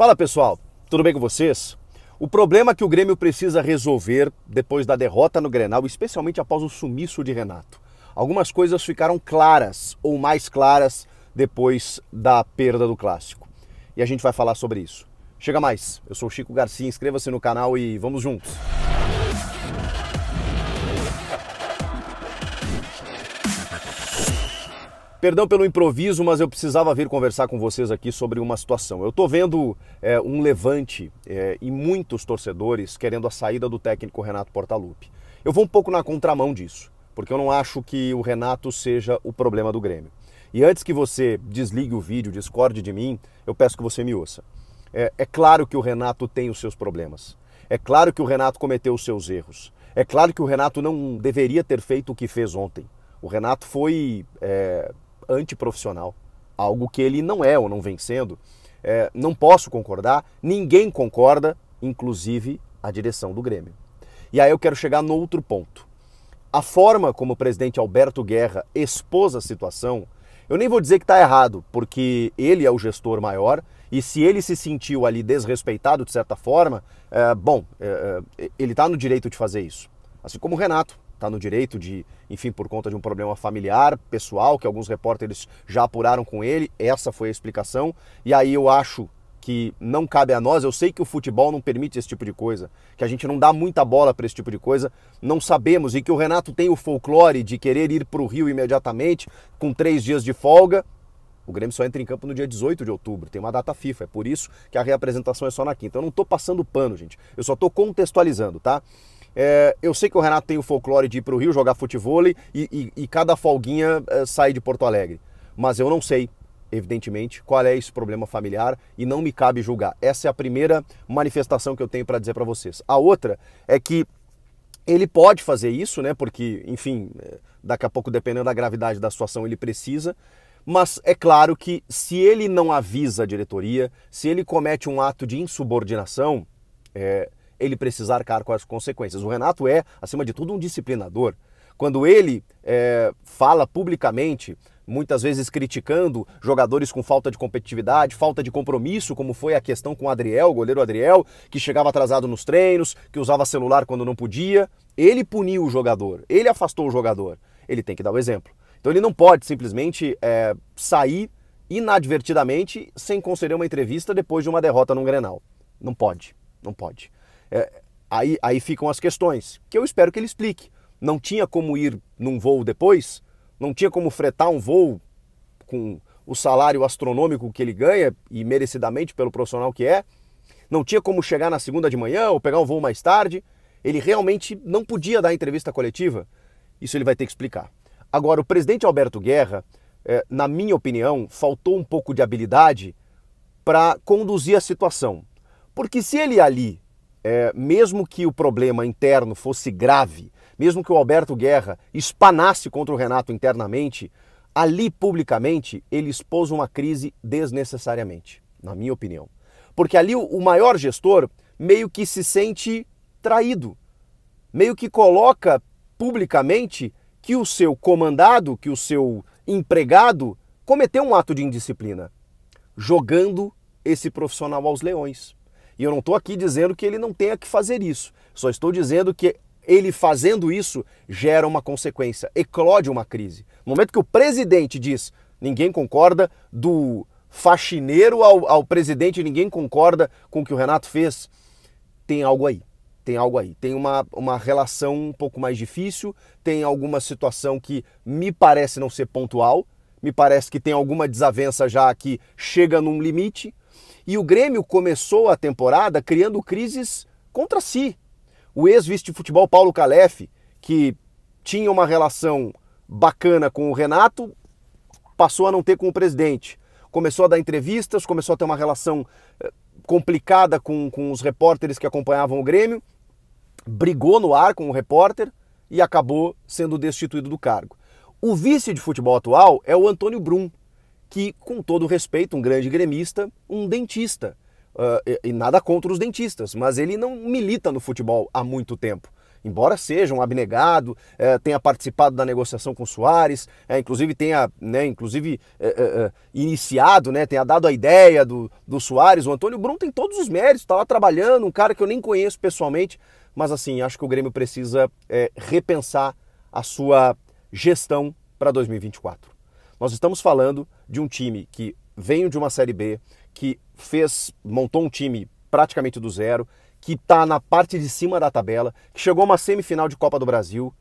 Fala pessoal, tudo bem com vocês? O problema que o Grêmio precisa resolver depois da derrota no Grenal, especialmente após o sumiço de Renato. Algumas coisas ficaram claras ou mais claras depois da perda do Clássico. E a gente vai falar sobre isso. Chega mais, eu sou o Chico Garcia, inscreva-se no canal e vamos juntos. Perdão pelo improviso, mas eu precisava vir conversar com vocês aqui sobre uma situação. Eu estou vendo um levante e muitos torcedores querendo a saída do técnico Renato Portaluppi. Eu vou um pouco na contramão disso, porque eu não acho que o Renato seja o problema do Grêmio. E antes que você desligue o vídeo, discorde de mim, eu peço que você me ouça. É claro que o Renato tem os seus problemas. É claro que o Renato cometeu os seus erros. É claro que o Renato não deveria ter feito o que fez ontem. O Renato foi antiprofissional, algo que ele não é ou não vem sendo. Não posso concordar, ninguém concorda, inclusive a direção do Grêmio. E aí eu quero chegar no outro ponto. A forma como o presidente Alberto Guerra expôs a situação, eu nem vou dizer que está errado, porque ele é o gestor maior e se ele se sentiu ali desrespeitado de certa forma, ele está no direito de fazer isso. Assim como o Renato está no direito de, enfim, por conta de um problema familiar, pessoal, que alguns repórteres já apuraram com ele, essa foi a explicação. E aí eu acho que não cabe a nós, eu sei que o futebol não permite esse tipo de coisa, que a gente não dá muita bola para esse tipo de coisa, não sabemos, e que o Renato tem o folclore de querer ir para o Rio imediatamente, com 3 dias de folga. O Grêmio só entra em campo no dia 18 de outubro, tem uma data FIFA, é por isso que a reapresentação é só na quinta. Eu não estou passando pano, gente, eu só estou contextualizando, tá? Eu sei que o Renato tem o folclore de ir para o Rio jogar futevôlei e cada folguinha sair de Porto Alegre. Mas eu não sei, evidentemente, qual é esse problema familiar e não me cabe julgar. Essa é a primeira manifestação que eu tenho para dizer para vocês. A outra é que ele pode fazer isso, né? Porque, enfim, daqui a pouco, dependendo da gravidade da situação, ele precisa. Mas é claro que se ele não avisa a diretoria, se ele comete um ato de insubordinação, ele precisa arcar com as consequências. O Renato é, acima de tudo, um disciplinador. Quando ele fala publicamente, muitas vezes criticando jogadores com falta de competitividade, falta de compromisso, como foi a questão com o Adriel, o goleiro Adriel, que chegava atrasado nos treinos, que usava celular quando não podia, ele puniu o jogador, ele afastou o jogador. Ele tem que dar o exemplo. Então ele não pode simplesmente sair inadvertidamente sem conceder uma entrevista depois de uma derrota num Grenal. Não pode, não pode. Aí ficam as questões, que eu espero que ele explique. Não tinha como ir num voo depois? Não tinha como fretar um voo com o salário astronômico que ele ganha, e merecidamente pelo profissional que é? Não tinha como chegar na segunda de manhã ou pegar um voo mais tarde? Ele realmente não podia dar entrevista coletiva? Isso ele vai ter que explicar. Agora, o presidente Alberto Guerra, na minha opinião, faltou um pouco de habilidade para conduzir a situação. Porque se ele ali, mesmo que o problema interno fosse grave, mesmo que o Alberto Guerra espanasse contra o Renato internamente, ali publicamente ele expôs uma crise desnecessariamente, na minha opinião. Porque ali o maior gestor meio que se sente traído, meio que coloca publicamente que o seu comandado, que o seu empregado cometeu um ato de indisciplina, jogando esse profissional aos leões. E eu não estou aqui dizendo que ele não tenha que fazer isso. Só estou dizendo que ele fazendo isso gera uma consequência, eclode uma crise. No momento que o presidente diz, ninguém concorda, do faxineiro ao presidente, ninguém concorda com o que o Renato fez, tem algo aí. Tem algo aí. Tem uma relação um pouco mais difícil, tem alguma situação que me parece não ser pontual, me parece que tem alguma desavença já que chega num limite. E o Grêmio começou a temporada criando crises contra si. O ex-vice de futebol Paulo Calef, que tinha uma relação bacana com o Renato, passou a não ter com o presidente. Começou a dar entrevistas, começou a ter uma relação complicada com os repórteres que acompanhavam o Grêmio, brigou no ar com o repórter e acabou sendo destituído do cargo. O vice de futebol atual é o Antônio Brum, que, com todo respeito, um grande gremista, um dentista. E nada contra os dentistas, mas ele não milita no futebol há muito tempo. embora seja um abnegado, tenha participado da negociação com o Soares, inclusive tenha iniciado, né, tenha dado a ideia do Soares. O Antônio Brum tem todos os méritos, está lá trabalhando, um cara que eu nem conheço pessoalmente, mas assim, acho que o Grêmio precisa repensar a sua gestão para 2024. Nós estamos falando de um time que veio de uma Série B, que montou um time praticamente do zero, que está na parte de cima da tabela, que chegou a uma semifinal de Copa do Brasil.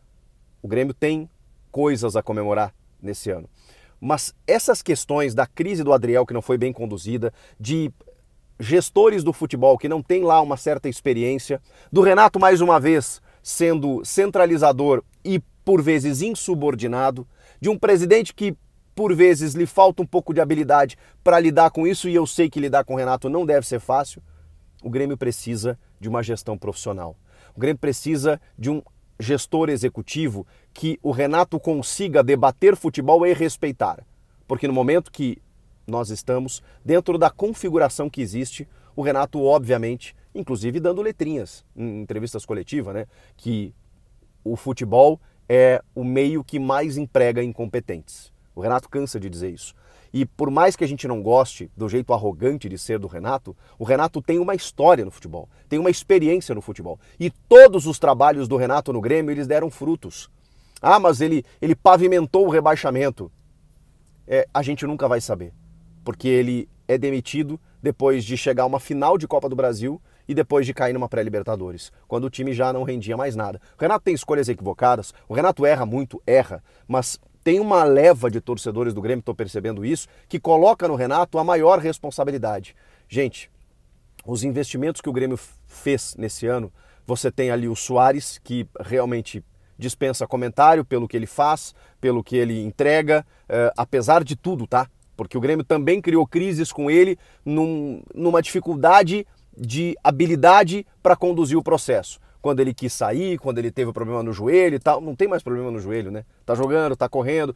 O Grêmio tem coisas a comemorar nesse ano. Mas essas questões da crise do Adriel, que não foi bem conduzida, de gestores do futebol que não têm lá uma certa experiência, do Renato, mais uma vez, sendo centralizador e, por vezes, insubordinado, de um presidente que, por vezes, lhe falta um pouco de habilidade para lidar com isso, e eu sei que lidar com o Renato não deve ser fácil. O Grêmio precisa de uma gestão profissional. O Grêmio precisa de um gestor executivo que o Renato consiga debater futebol e respeitar. Porque no momento que nós estamos, dentro da configuração que existe, o Renato, obviamente, inclusive dando letrinhas em entrevistas coletivas, né, que o futebol é o meio que mais emprega incompetentes. O Renato cansa de dizer isso. E por mais que a gente não goste do jeito arrogante de ser do Renato, o Renato tem uma história no futebol, tem uma experiência no futebol. E todos os trabalhos do Renato no Grêmio, eles deram frutos. Ah, mas ele pavimentou o rebaixamento. A gente nunca vai saber, porque ele é demitido depois de chegar a uma final de Copa do Brasil e depois de cair numa pré-Libertadores, quando o time já não rendia mais nada. O Renato tem escolhas equivocadas, o Renato erra muito, mas tem uma leva de torcedores do Grêmio, estou percebendo isso, que coloca no Renato a maior responsabilidade. Gente, os investimentos que o Grêmio fez nesse ano, você tem ali o Soares, que realmente dispensa comentário pelo que ele faz, pelo que ele entrega, apesar de tudo, tá? Porque o Grêmio também criou crises com ele numa dificuldade de habilidade para conduzir o processo. Quando ele quis sair, quando ele teve problema no joelho e tal. Não tem mais problema no joelho, né? Tá jogando, tá correndo.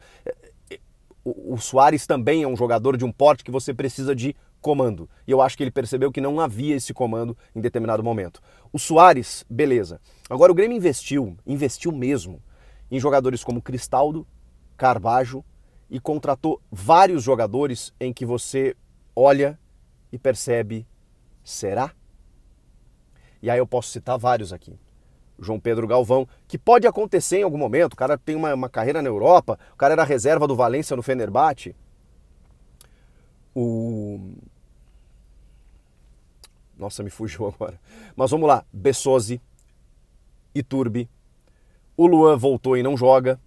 O Soares também é um jogador de um porte que você precisa de comando. E eu acho que ele percebeu que não havia esse comando em determinado momento. O Soares, beleza. Agora o Grêmio investiu mesmo em jogadores como Cristaldo, Carbajo, e contratou vários jogadores em que você olha e percebe, será? E aí eu posso citar vários aqui. João Pedro Galvão, que pode acontecer em algum momento, o cara tem uma carreira na Europa, o cara era reserva do Valência no Fenerbahçe. Nossa, me fugiu agora. Mas vamos lá, Bessosi, Iturbe, o Luan voltou e não joga.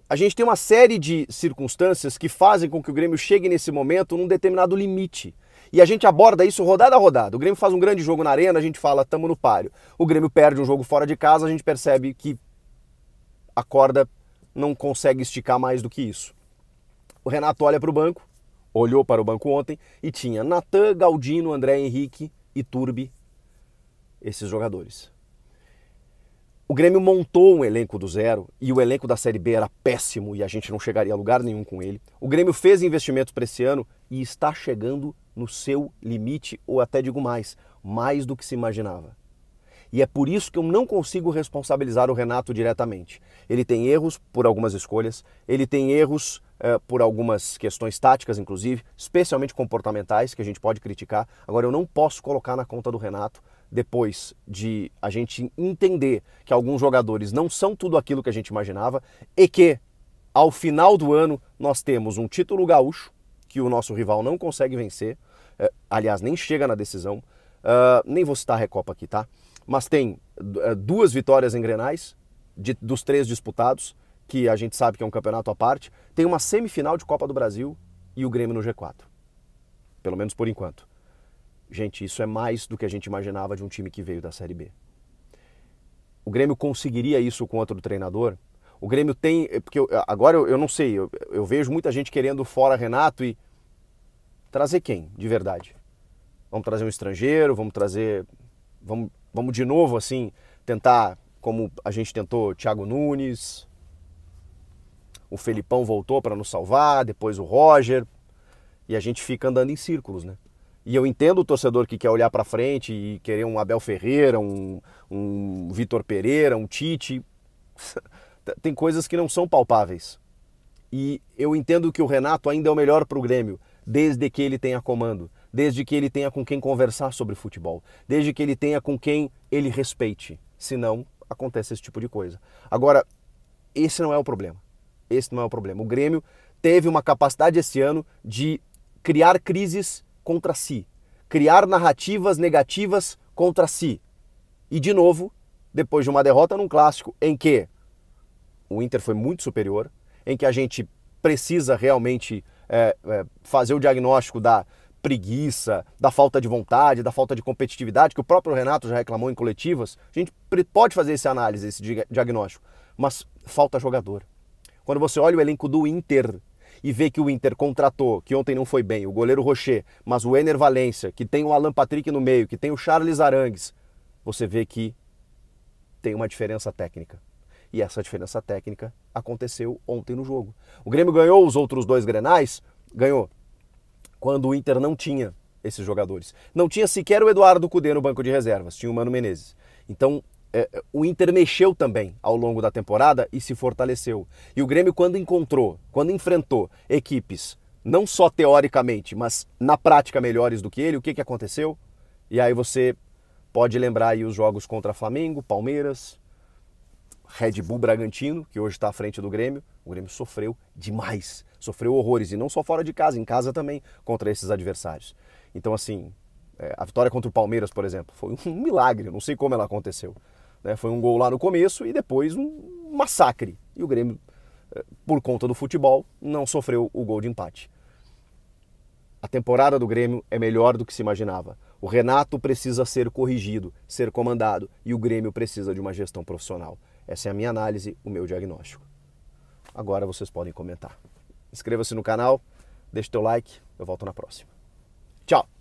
A gente tem uma série de circunstâncias que fazem com que o Grêmio chegue nesse momento num determinado limite. E a gente aborda isso rodada a rodada. O Grêmio faz um grande jogo na arena, a gente fala, tamo no páreo. O Grêmio perde um jogo fora de casa, a gente percebe que a corda não consegue esticar mais do que isso. O Renato olha para o banco, olhou para o banco ontem e tinha Natan, Galdino, André Henrique, Iturbe, esses jogadores. O Grêmio montou um elenco do zero e o elenco da Série B era péssimo e a gente não chegaria a lugar nenhum com ele. O Grêmio fez investimentos para esse ano e está chegando no seu limite, ou até digo mais do que se imaginava. E é por isso que eu não consigo responsabilizar o Renato diretamente. Ele tem erros por algumas escolhas, ele tem erros por algumas questões táticas, inclusive, especialmente comportamentais, que a gente pode criticar. Agora, eu não posso colocar na conta do Renato, depois de a gente entender que alguns jogadores não são tudo aquilo que a gente imaginava e que, ao final do ano, nós temos um título gaúcho, que o nosso rival não consegue vencer, aliás, nem chega na decisão, nem vou citar a Recopa aqui, tá? Mas tem 2 vitórias em Grenais, dos 3 disputados, que a gente sabe que é um campeonato à parte, tem uma semifinal de Copa do Brasil e o Grêmio no G4, pelo menos por enquanto. Gente, isso é mais do que a gente imaginava de um time que veio da Série B. O Grêmio conseguiria isso com outro treinador? O Grêmio tem... Porque agora eu não sei, eu vejo muita gente querendo fora Renato e... Trazer quem, de verdade? Vamos trazer um estrangeiro, vamos trazer... Vamos de novo, assim, tentar, como a gente tentou, Thiago Nunes. O Felipão voltou para nos salvar, depois o Roger. E a gente fica andando em círculos, né? E eu entendo o torcedor que quer olhar para frente e querer um Abel Ferreira, um Vitor Pereira, um Tite. Tem coisas que não são palpáveis. E eu entendo que o Renato ainda é o melhor para o Grêmio, desde que ele tenha comando, desde que ele tenha com quem conversar sobre futebol, desde que ele tenha com quem ele respeite. Senão, acontece esse tipo de coisa. Agora, esse não é o problema. Esse não é o problema. O Grêmio teve uma capacidade esse ano de criar crises contra si, criar narrativas negativas contra si. E, de novo, depois de uma derrota num clássico em que o Inter foi muito superior, em que a gente precisa realmente fazer o diagnóstico da preguiça, da falta de vontade, da falta de competitividade, que o próprio Renato já reclamou em coletivas. A gente pode fazer essa análise, esse diagnóstico, mas falta jogador. Quando você olha o elenco do Inter e vê que o Inter contratou, que ontem não foi bem, o goleiro Rocher, mas o Ener Valencia, que tem o Alan Patrick no meio, que tem o Charles Arangues, você vê que tem uma diferença técnica. E essa diferença técnica aconteceu ontem no jogo. O Grêmio ganhou os outros 2 Grenais, ganhou quando o Inter não tinha esses jogadores. Não tinha sequer o Eduardo Cudê no banco de reservas, tinha o Mano Menezes. Então, o Inter mexeu também ao longo da temporada e se fortaleceu. E o Grêmio, quando enfrentou equipes, não só teoricamente, mas na prática melhores do que ele, o que aconteceu? E aí você pode lembrar aí os jogos contra Flamengo, Palmeiras, Red Bull Bragantino, que hoje está à frente do Grêmio. O Grêmio sofreu demais, sofreu horrores, e não só fora de casa, em casa também, contra esses adversários. Então, assim, a vitória contra o Palmeiras, por exemplo, foi um milagre, eu não sei como ela aconteceu. Foi um gol lá no começo e depois um massacre. E o Grêmio, por conta do futebol, não sofreu o gol de empate. A temporada do Grêmio é melhor do que se imaginava. O Renato precisa ser corrigido, ser comandado, e o Grêmio precisa de uma gestão profissional. Essa é a minha análise, o meu diagnóstico. Agora vocês podem comentar. Inscreva-se no canal, deixe teu like, eu volto na próxima. Tchau!